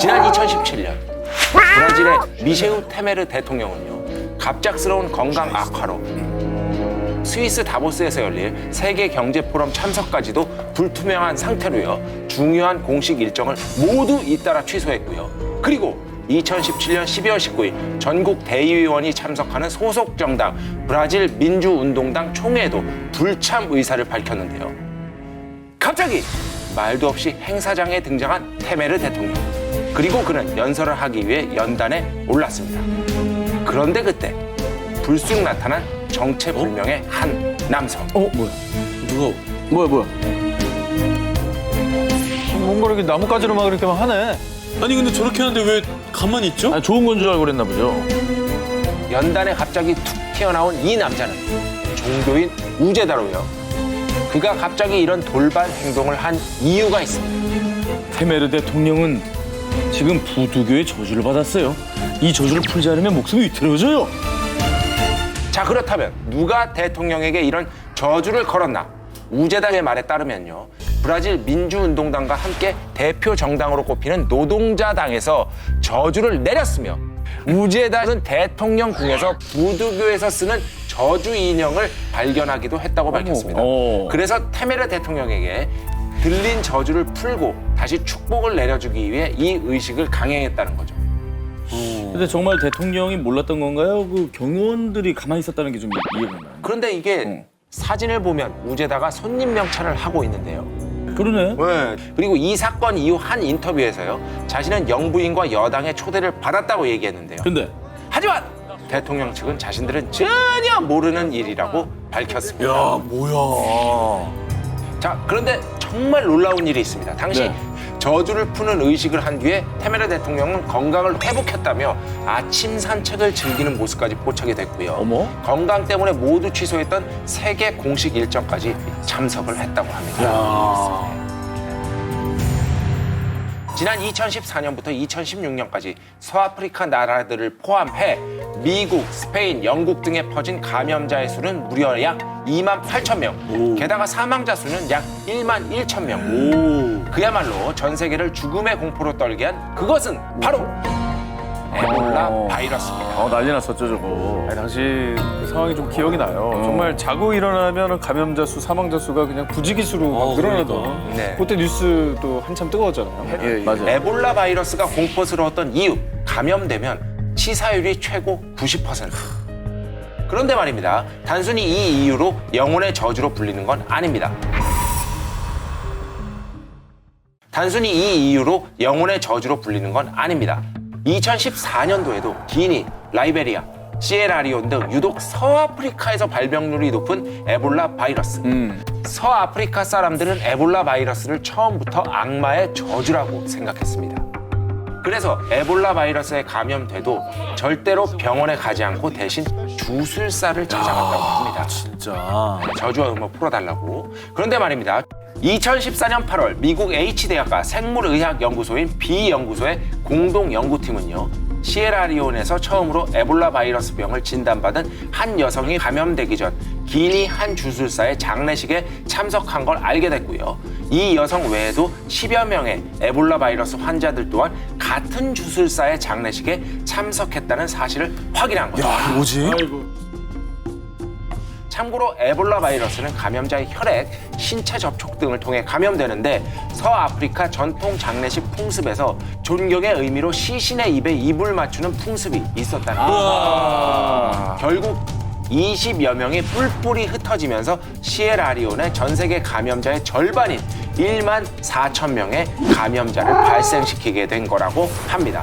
지난 2017년 브라질의 미셰우 테메르 대통령은요, 갑작스러운 건강 악화로 스위스 다보스에서 열릴 세계 경제 포럼 참석까지도 불투명한 상태로요, 중요한 공식 일정을 모두 잇따라 취소했고요. 그리고 2017년 12월 19일 전국 대의원이 참석하는 소속 정당 브라질 민주운동당 총회에도 불참 의사를 밝혔는데요. 갑자기 말도 없이 행사장에 등장한 테메르 대통령. 그리고 그는 연설을 하기 위해 연단에 올랐습니다. 그런데 그때 불쑥 나타난 정체불명의 한 남성. 뭐야? 누가? 뭐야? 뭔가 이렇게 나뭇가지로 막 이렇게 막 하네. 아니 근데 저렇게 하는데 왜 가만히 있죠? 아, 좋은 건 줄 알고 그랬나 보죠. 연단에 갑자기 툭 튀어나온 이 남자는 종교인 우제다로요. 그가 갑자기 이런 돌발 행동을 한 이유가 있습니다. 테메르 대통령은 지금 부두교의 저주를 받았어요. 이 저주를 풀지 않으면 목숨이 위태로워져요. 자, 그렇다면 누가 대통령에게 이런 저주를 걸었나? 우제다의 말에 따르면요, 브라질 민주운동당과 함께 대표 정당으로 꼽히는 노동자당에서 저주를 내렸으며, 우제다는 대통령궁에서 부두교에서 쓰는 저주 인형을 발견하기도 했다고 밝혔습니다. 그래서 테메르 대통령에게 들린 저주를 풀고 다시 축복을 내려주기 위해 이 의식을 강행했다는 거죠. 근데 정말 대통령이 몰랐던 건가요? 그 경호원들이 가만히 있었다는 게 좀 이해가 안 가요. 그런데 이게 사진을 보면 우제다가 손님 명찰을 하고 있는데요. 그러네. 네. 그리고 이 사건 이후 한 인터뷰에서요, 자신은 영부인과 여당의 초대를 받았다고 얘기했는데요. 근데 하지만 대통령 측은 자신들은 전혀 모르는 일이라고 밝혔습니다. 야, 뭐야. 자, 그런데 정말 놀라운 일이 있습니다. 당시 네. 저주를 푸는 의식을 한 뒤에 테메르 대통령은 건강을 회복했다며 아침 산책을 즐기는 모습까지 포착이 됐고요. 어머. 건강 때문에 모두 취소했던 세계 공식 일정까지 참석을 했다고 합니다. 지난 2014년부터 2016년까지 서아프리카 나라들을 포함해 미국, 스페인, 영국 등에 퍼진 감염자의 수는 무려 약 2만 8천 명. 게다가 사망자 수는 약 1만 1천 명. 그야말로 전 세계를 죽음의 공포로 떨게 한 그것은 바로 에볼라 바이러스입니다. 난리 났었죠, 저거. 아니, 당시 그 상황이 좀 기억이 나요. 정말 자고 일어나면 감염자 수, 사망자 수가 그냥 부지기수로 막 늘어나던. 네. 그때 뉴스도 한참 뜨거웠잖아요. 예, 맞아요. 에볼라 바이러스가 공포스러웠던 이유, 감염되면 치사율이 최고 90%. 그런데 말입니다, 단순히 이 이유로 영혼의 저주로 불리는 건 아닙니다. 단순히 이 이유로 영혼의 저주로 불리는 건 아닙니다. 2014년도에도 기니, 라이베리아, 시에라리온 등 유독 서아프리카에서 발병률이 높은 에볼라 바이러스. 서아프리카 사람들은 에볼라 바이러스를 처음부터 악마의 저주라고 생각했습니다. 그래서 에볼라 바이러스에 감염돼도 절대로 병원에 가지 않고 대신 주술사를 찾아갔다고 합니다. 진짜. 저주와 음을 풀어달라고. 그런데 말입니다, 2014년 8월 미국 H대학과 생물의학연구소인 B연구소의 공동연구팀은요, 시에라리온에서 처음으로 에볼라 바이러스 병을 진단받은 한 여성이 감염되기 전 기니 한 주술사의 장례식에 참석한 걸 알게 됐고요. 이 여성 외에도 10여 명의 에볼라 바이러스 환자들 또한 같은 주술사의 장례식에 참석했다는 사실을 확인한 거죠. 야, 이거 뭐지? 참고로 에볼라 바이러스는 감염자의 혈액, 신체 접촉 등을 통해 감염되는데, 서아프리카 전통 장례식 풍습에서 존경의 의미로 시신의 입에 입을 맞추는 풍습이 있었다는 거죠. 결국 20여 명이 뿔뿔이 흩어지면서 시에라리온의 전 세계 감염자의 절반인 1만 4천 명의 감염자를 발생시키게 된 거라고 합니다.